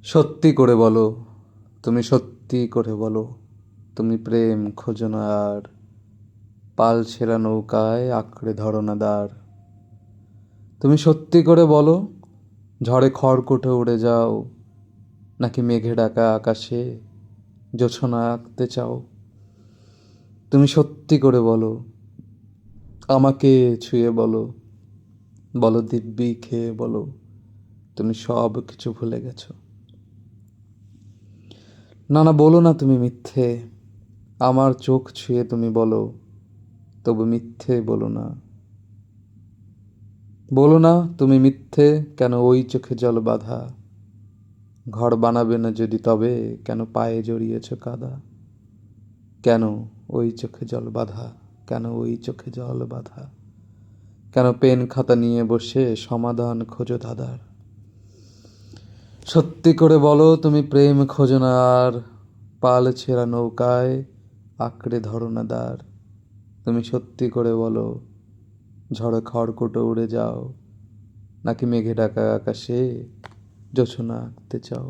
সত্যি করে বলো, তুমি সত্যি করে বলো, তুমি প্রেম খোঁজো না আর, পাল ছেঁড়া নৌকায় আঁকড়ে ধরো না দাঁড়। তুমি সত্যি করে বলো, ঝড়ে খড়কুটো উড়ে যাও, নাকি মেঘে ঢাকা আকাশে জোছনা আঁকতে চাও। তুমি সত্যি করে বলো, আমাকে ছুঁয়ে বলো, বলো দিব্যি খেয়ে বলো, তুমি সব কিছু ভুলে গেছো। না না, বলো না তুমি মিথ্যে, আমার চোখ ছুঁয়ে তুমি বলো, তবু মিথ্যে বলো না। বলো না তুমি মিথ্যে, কেন ওই চোখে জল বাঁধা, ঘর বানাবে না যদি তবে কেন পায়ে জড়িয়েছ কাদা। কেন ওই চোখে জল বাঁধা, কেন ওই চোখে জল বাঁধা, কেন পেন খাতা নিয়ে বসে সমাধান খোঁজো ধাঁধার। সত্যি করে বলো, তুমি প্রেম খোঁজো না আর, পাল ছেঁড়া নৌকায় আঁকড়ে ধরো না দাঁড়। তুমি সত্যি করে বলো, ঝড়ে খড়কুটো উড়ে যাও, নাকি মেঘে ঢাকা আকাশে জোছনা আঁকতে চাও।